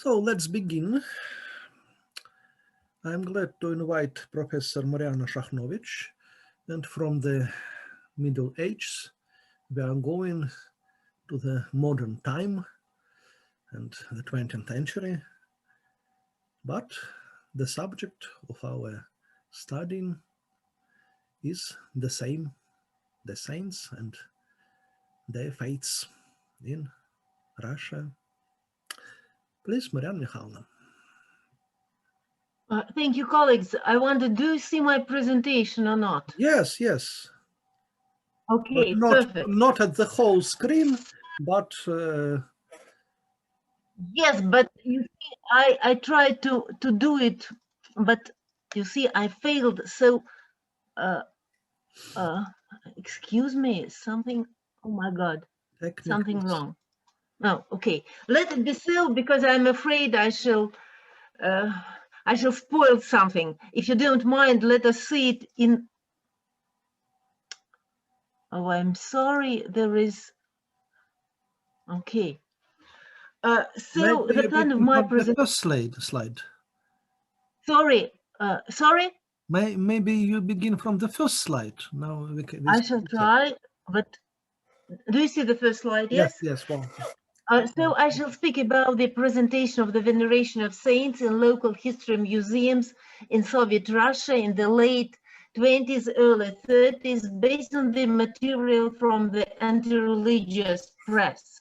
So let's begin. I'm glad to invite Professor Marianna Shakhnovich, and from the Middle Ages, we are going to the modern time and the 20th century, but the subject of our studying is the same, the saints and their fates in Russia. Please, Marianna Mihайловна. Thank you, colleagues. I wonder, do you see my presentation or not? Yes, yes. Okay, But perfect. not at the whole screen, but yes, but you see, I tried to do it, but you see, I failed. So, excuse me, something. Oh my God, something wrong. No, okay. Let it be so, because I'm afraid I shall spoil something. If you don't mind, let us see it in. Oh, I'm sorry. There is. Okay. So maybe the plan of my presentation. The first slide. Sorry. Sorry. Maybe you begin from the first slide. Now I shall try. But do you see the first slide? Yes. Yes. Well. So I shall speak about the presentation of the veneration of saints in local history museums in Soviet Russia in the late 20s, early 30s, based on the material from the anti-religious press.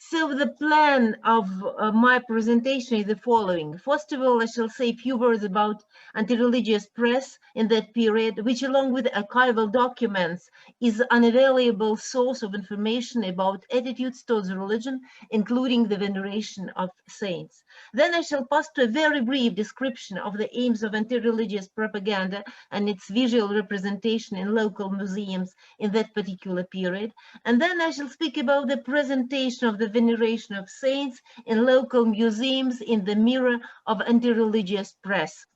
So the plan of my presentation is the following. First of all, I shall say a few words about anti-religious press in that period, which along with archival documents is an invaluable source of information about attitudes towards religion, including the veneration of saints. Then I shall pass to a very brief description of the aims of anti-religious propaganda and its visual representation in local museums in that particular period. And then I shall speak about the presentation of the veneration of saints in local museums in the mirror of anti-religious press.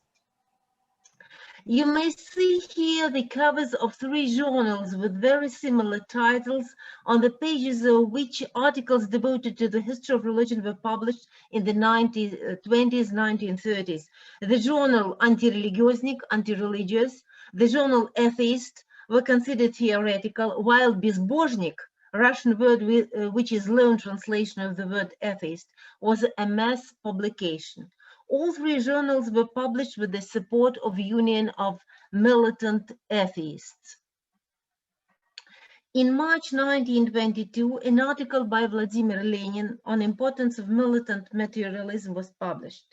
You may see here the covers of 3 journals with very similar titles, on the pages of which articles devoted to the history of religion were published in the 1920s, 1930s. The journal Антирелигиозный, anti-religious, the journal Atheist were considered theoretical, while безбожник, Russian word which is loan translation of the word atheist, was a mass publication. All 3 journals were published with the support of Union of Militant Atheists. In March 1922, an article by Vladimir Lenin on importance of militant materialism was published.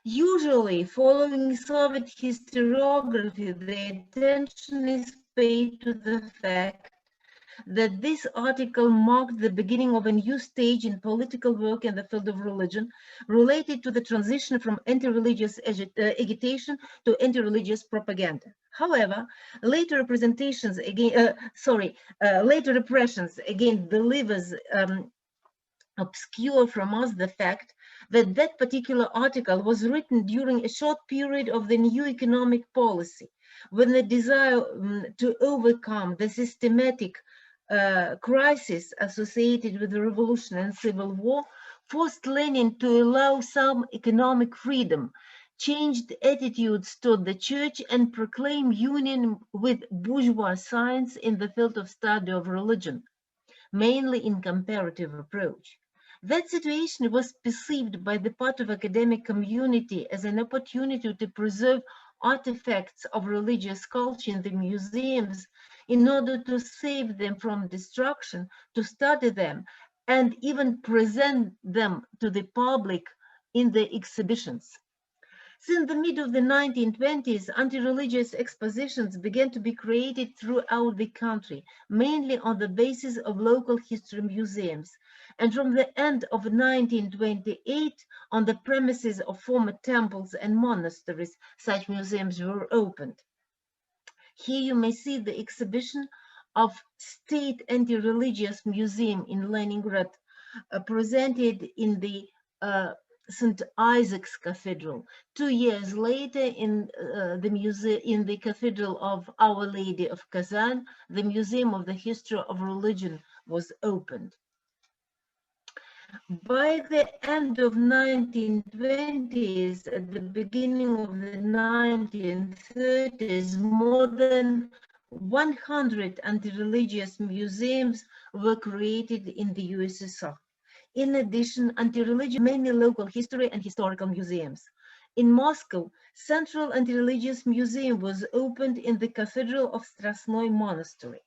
Usually, following Soviet historiography, the attention is paid to the fact that this article marked the beginning of a new stage in political work in the field of religion, related to the transition from anti-religious agitation to anti-religious propaganda. However, later representations later repressions against believers obscure from us the fact that that particular article was written during a short period of the new economic policy, when the desire to overcome the systematic crisis associated with the revolution and civil war forced Lenin to allow some economic freedom, changed attitudes toward the church, and proclaim union with bourgeois science in the field of study of religion, mainly in comparative approach. That situation was perceived by the part of academic community as an opportunity to preserve artifacts of religious culture in the museums in order to save them from destruction, to study them, and even present them to the public in the exhibitions. Since the mid of the 1920s, anti-religious expositions began to be created throughout the country, mainly on the basis of local history museums. And from the end of 1928, on the premises of former temples and monasteries, such museums were opened. Here you may see the exhibition of State Anti-Religious Museum in Leningrad, presented in the St. Isaac's Cathedral. 2 years later, in the Cathedral of Our Lady of Kazan, the Museum of the History of Religion was opened. By the end of 1920s, at the beginning of the 1930s, more than 100 anti-religious museums were created in the USSR. In addition, anti-religious, many local history and historical museums. In Moscow, Central Anti-Religious Museum was opened in the Cathedral of Strasnoy Monastery.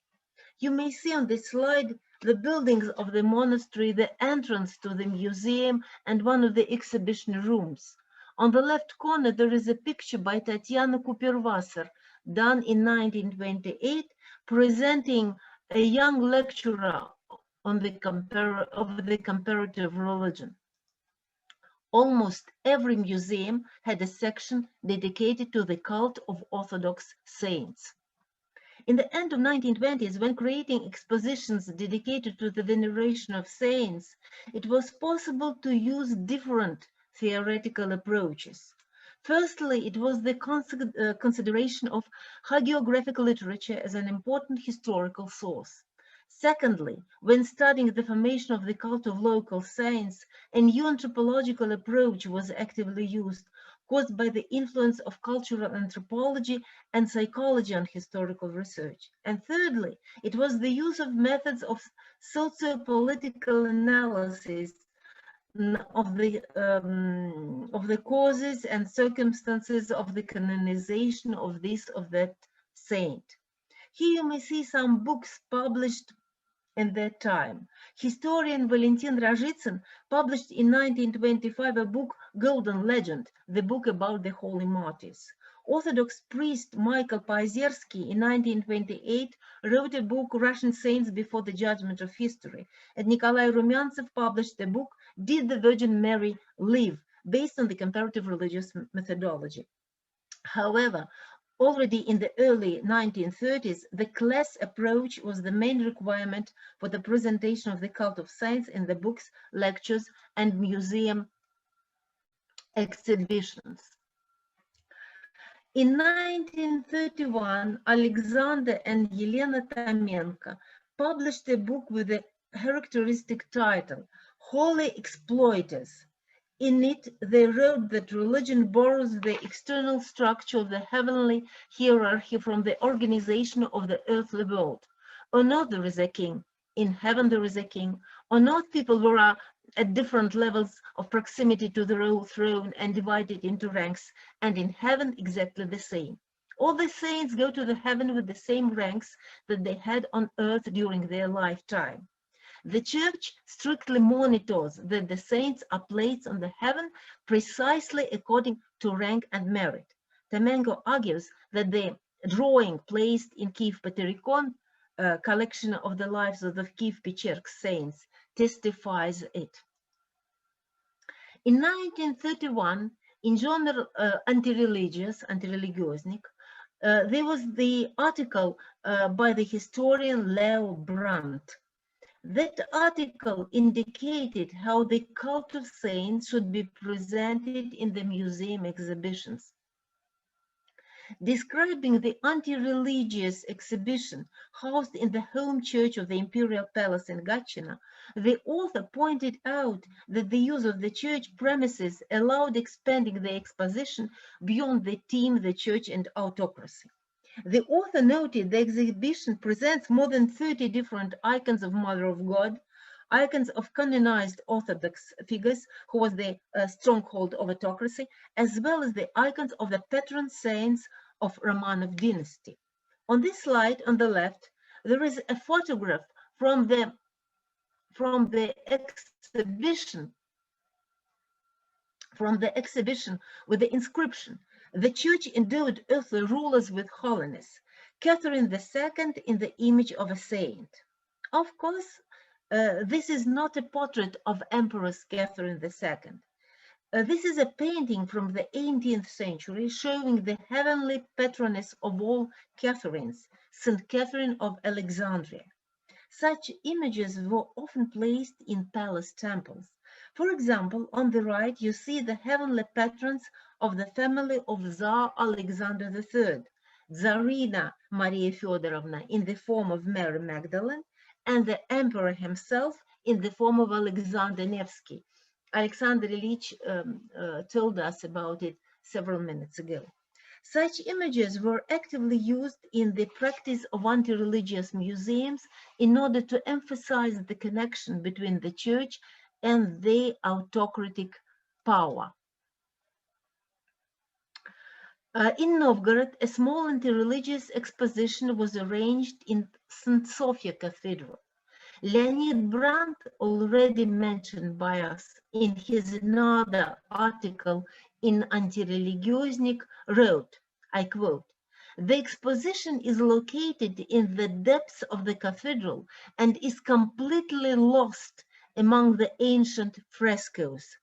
You may see on this slide the buildings of the monastery, the entrance to the museum, and one of the exhibition rooms. On the left corner, there is a picture by Tatiana Kuperwasser, done in 1928, presenting a young lecturer on the comparative religion. Almost every museum had a section dedicated to the cult of Orthodox saints. In the end of 1920s, when creating expositions dedicated to the veneration of saints, it was possible to use different theoretical approaches. Firstly, it was the consideration of hagiographic literature as an important historical source. Secondly, when studying the formation of the cult of local saints, a new anthropological approach was actively used, caused by the influence of cultural anthropology and psychology on historical research. And thirdly, it was the use of methods of socio-political analysis of the causes and circumstances of the canonization of this or that saint. Here you may see some books published in that time. Historian Valentin Razhitsin published in 1925 a book, Golden Legend, the book about the holy martyrs. Orthodox priest Michael Paizerski in 1928 wrote a book, Russian Saints Before the Judgment of History, and Nikolai Rumyantsev published a book, Did the Virgin Mary Live?, based on the comparative religious methodology. However, already in the early 1930s, the class approach was the main requirement for the presentation of the cult of saints in the books, lectures, and museum exhibitions. In 1931, Alexander and Yelena Tomenko published a book with a characteristic title, Holy Exploiters. In it, they wrote that religion borrows the external structure of the heavenly hierarchy from the organization of the earthly world. On earth there is a king, in heaven there is a king. On earth people were at different levels of proximity to the royal throne and divided into ranks, and in heaven exactly the same. All the saints go to the heaven with the same ranks that they had on earth during their lifetime. The Church strictly monitors that the saints are placed on the heaven precisely according to rank and merit. Tomenko argues that the drawing placed in Kiev Paterikon, collection of the lives of the Kiev Pechersk saints, testifies it. In 1931, in journal Антирелигиозной, there was the article by the historian Leo Brandt. That article indicated how the cult of saints should be presented in the museum exhibitions. Describing the anti-religious exhibition housed in the home church of the Imperial Palace in Gatchina, the author pointed out that the use of the church premises allowed expanding the exposition beyond the theme, the church and autocracy. The author noted the exhibition presents more than 30 different icons of Mother of God, icons of canonized Orthodox figures who was the stronghold of autocracy, as well as the icons of the patron saints of Romanov dynasty. On this slide on the left, there is a photograph from the exhibition with the inscription, "The Church endowed earthly rulers with holiness, Catherine II in the image of a saint." Of course, this is not a portrait of Empress Catherine II. This is a painting from the 18th century showing the heavenly patroness of all Catherines, St. Catherine of Alexandria. Such images were often placed in palace temples. For example, on the right, you see the heavenly patrons of the family of Tsar Alexander III, Tsarina Maria Feodorovna in the form of Mary Magdalene, and the emperor himself in the form of Alexander Nevsky. Alexander Ilyich told us about it several minutes ago. Such images were actively used in the practice of anti-religious museums in order to emphasize the connection between the church and the autocratic power. In Novgorod, a small anti-religious exposition was arranged in St. Sophia Cathedral. Leonid Brandt, already mentioned by us in his another article in антирелигиозной, wrote, I quote, "The exposition is located in the depths of the cathedral and is completely lost among the ancient frescoes.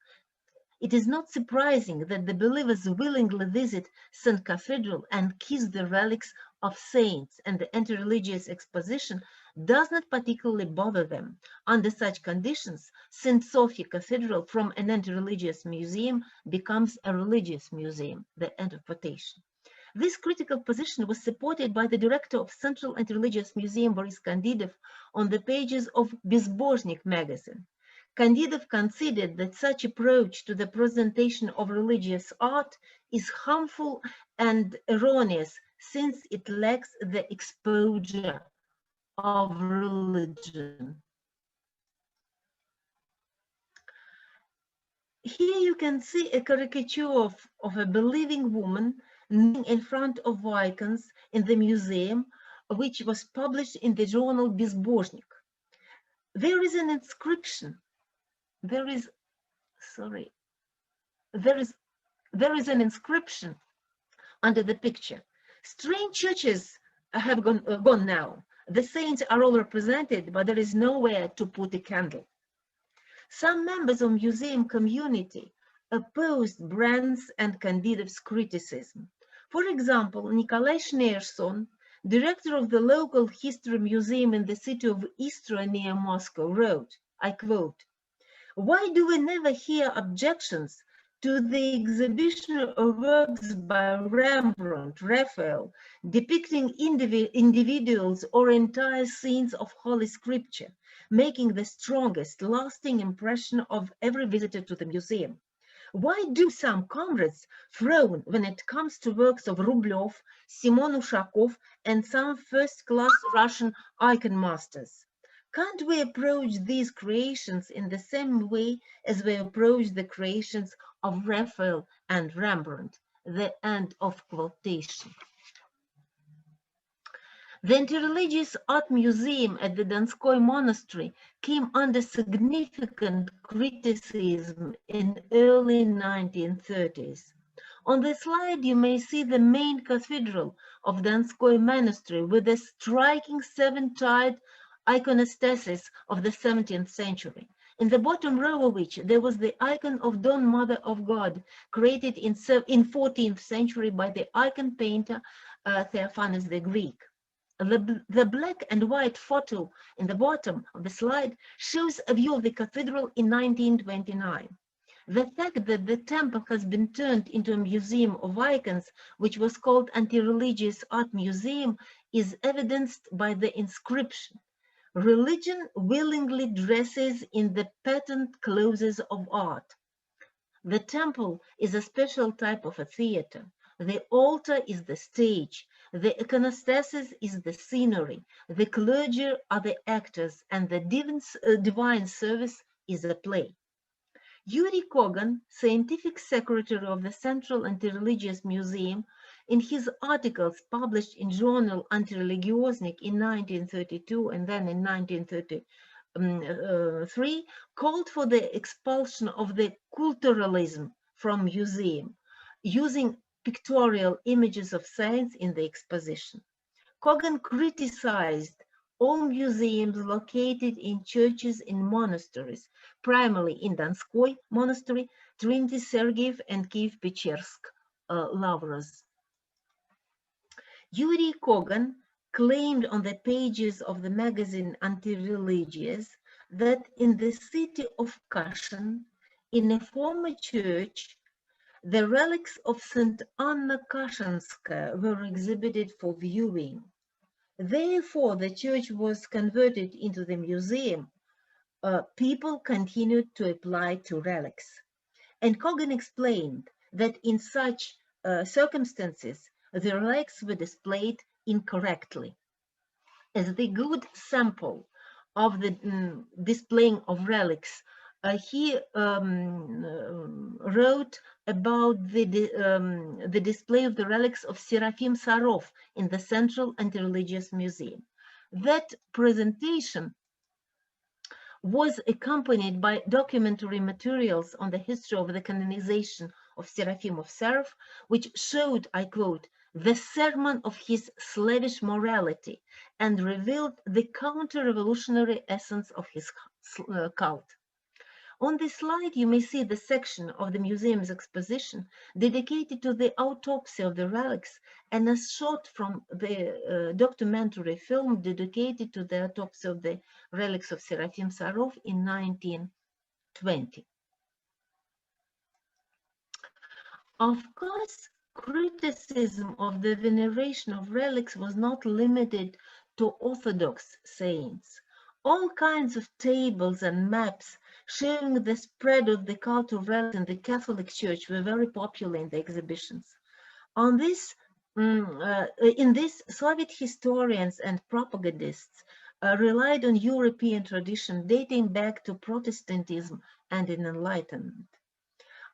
It is not surprising that the believers willingly visit St. Cathedral and kiss the relics of saints, and the anti-religious exposition does not particularly bother them. Under such conditions, St. Sophia Cathedral from an anti-religious museum becomes a religious museum." The end of quotation. This critical position was supported by the director of Central Anti-Religious Museum, Boris Kandidov, on the pages of Безбожник magazine. Kandidov considered that such approach to the presentation of religious art is harmful and erroneous, since it lacks the exposure of religion. Here you can see a caricature of a believing woman kneeling in front of icons in the museum, which was published in the journal Безбожник. There is an inscription. There is an inscription under the picture. Strange churches have gone now. The saints are all represented, but there is nowhere to put a candle. Some members of museum community opposed Brandt's and Kandidov's criticism. For example, Nikolai Schneerson, director of the local history museum in the city of Istra near Moscow, wrote, I quote, "Why do we never hear objections to the exhibition of works by Rembrandt, Raphael, depicting individuals or entire scenes of Holy Scripture, making the strongest lasting impression of every visitor to the museum? Why do some comrades frown when it comes to works of Rublev, Simon Ushakov, and some first-class Russian icon masters? Can't we approach these creations in the same way as we approach the creations of Raphael and Rembrandt?" The end of quotation. The anti-religious art museum at the Donskoy monastery came under significant criticism in early 1930s. On the slide, you may see the main cathedral of Donskoy monastery with a striking seven-tiered iconostasis of the 17th century, in the bottom row of which there was the icon of Dawn Mother of God, created in 14th century by the icon painter Theophanes the Greek. The black and white photo in the bottom of the slide shows a view of the cathedral in 1929. The fact that the temple has been turned into a museum of icons, which was called Anti-Religious Art Museum, is evidenced by the inscription, "Religion willingly dresses in the patterned clothes of art." The temple is a special type of a theater. The altar is the stage. The iconostasis is the scenery. The clergy are the actors, and the divine service is a play. Yuri Kogan, scientific secretary of the Central Anti-Religious Museum, in his articles published in journal антирелигиозной in 1932 and then in 1933, called for the expulsion of the culturalism from museum, using pictorial images of saints in the exposition. Kogan criticized all museums located in churches and monasteries, primarily in Donskoy Monastery, Trinity Sergiev, and Kiev-Pechersk Lavras. Yuri Kogan claimed on the pages of the magazine Anti-Religious that in the city of Kashin, in a former church, the relics of St. Anna Kashinskaya were exhibited for viewing. Therefore, the church was converted into the museum people continued to apply to relics. And Kogan explained that in such circumstances, the relics were displayed incorrectly. As the good sample of the displaying of relics, he wrote about the display of the relics of Serafim Sarov in the Central Anti-Religious Museum. That presentation was accompanied by documentary materials on the history of the canonization of Seraphim of Sarov, which showed, I quote, the sermon of his slavish morality and revealed the counter-revolutionary essence of his cult. On this slide, you may see the section of the museum's exposition dedicated to the autopsy of the relics and a shot from the documentary film dedicated to the autopsy of the relics of Serafim Sarov in 1920. Of course, criticism of the veneration of relics was not limited to Orthodox saints. All kinds of tables and maps showing the spread of the cult of relics in the Catholic Church were very popular in the exhibitions. On this, in this, Soviet historians and propagandists relied on European tradition dating back to Protestantism and in Enlightenment.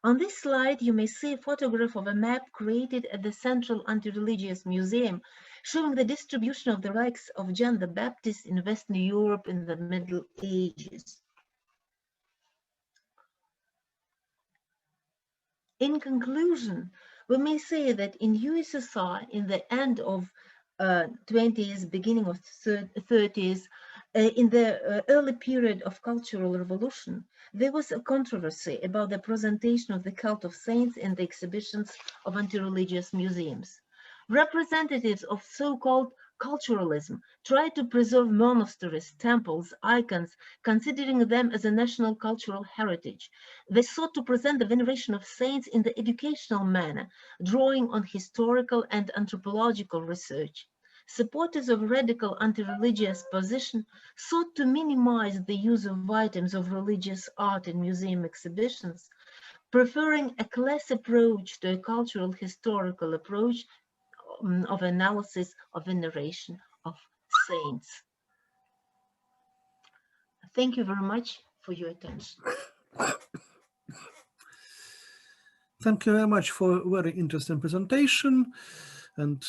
On this slide, you may see a photograph of a map created at the Central Anti-Religious Museum showing the distribution of the relics of John the Baptist in Western Europe in the Middle Ages. In conclusion, we may say that in USSR, in the end of 20s, beginning of 30s, in the early period of Cultural Revolution, there was a controversy about the presentation of the cult of saints in the exhibitions of anti-religious museums. Representatives of so-called culturalism tried to preserve monasteries, temples, icons, considering them as a national cultural heritage. They sought to present the veneration of saints in the educational manner, drawing on historical and anthropological research. Supporters of radical anti-religious position sought to minimize the use of items of religious art in museum exhibitions, preferring a class approach to a cultural historical approach of analysis of veneration of saints. Thank you very much for your attention. Thank you very much for a very interesting presentation, and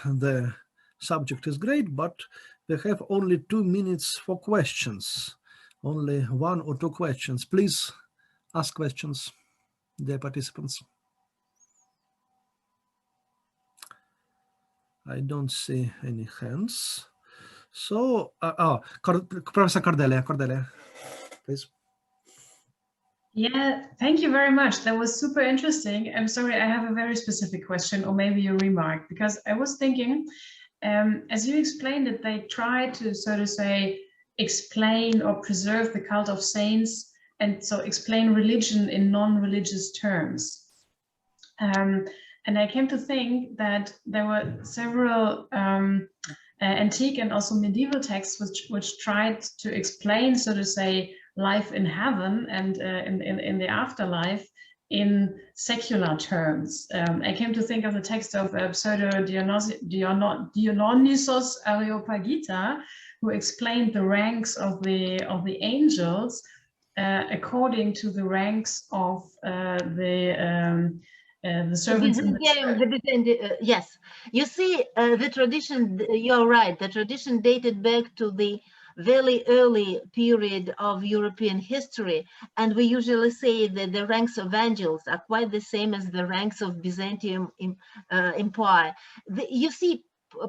the subject is great, but we have only 2 minutes for questions. Only 1 or 2 questions. Please ask questions, dear participants. I don't see any hands. So, Professor Cordelia, please. Yeah, thank you very much. That was super interesting. I'm sorry, I have a very specific question or maybe a remark, because I was thinking, as you explained it, they try to, so to say, explain or preserve the cult of saints, and so explain religion in non-religious terms. And I came to think that there were several antique and also medieval texts which tried to explain, so to say, life in heaven and in the afterlife in secular terms. I came to think of the text of Dionysos Areopagita, who explained the ranks of the angels according to the ranks of the servants in the yes, you see, the tradition, you're right, the tradition dated back to the very early period of European history, and we usually say that the ranks of angels are quite the same as the ranks of Byzantium Empire. You see,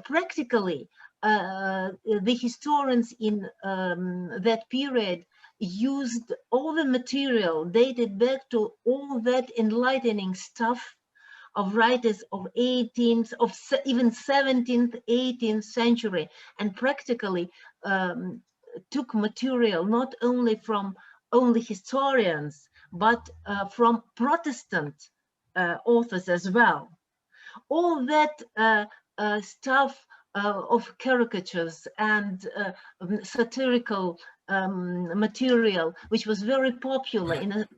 practically, the historians in that period used all the material dated back to all that enlightening stuff of writers of 18th, of even 17th, 18th century, and practically took material not only from only historians, but from Protestant authors as well. All that stuff of caricatures and satirical material, which was very popular in a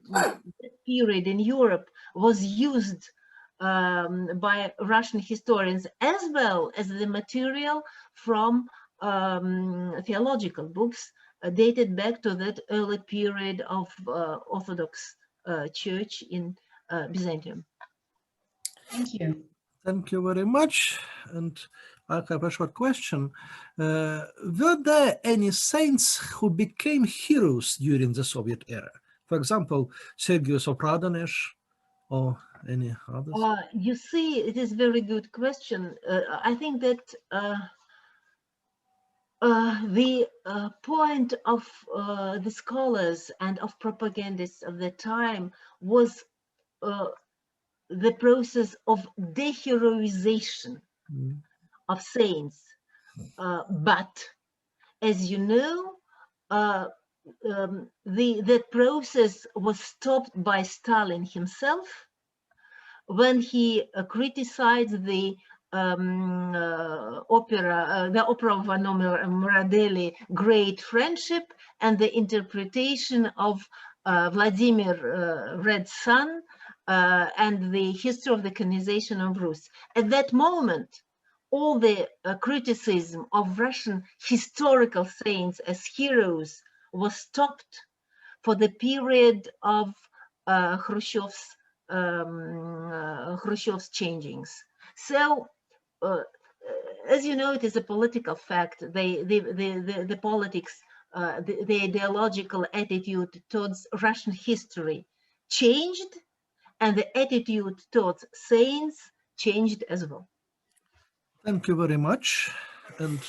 period in Europe, was used by Russian historians, as well as the material from theological books dated back to that early period of Orthodox Church in Byzantium. Thank you. Thank you very much. And I have a short question. Were there any saints who became heroes during the Soviet era? For example, Sergius of Radonezh or any others? You see, it is a very good question. I think that the point of the scholars and of propagandists of the time was the process of deheroization of saints. But as you know, the process was stopped by Stalin himself when he criticized the opera of Vanno Morandini, Great Friendship, and the interpretation of Vladimir Red Sun and the history of the canonization of Rus. At that moment, all the criticism of Russian historical saints as heroes was stopped for the period of Khrushchev's changings. So, as you know, it is a political fact. The politics, the ideological attitude towards Russian history changed, and the attitude towards saints changed as well. Thank you very much. And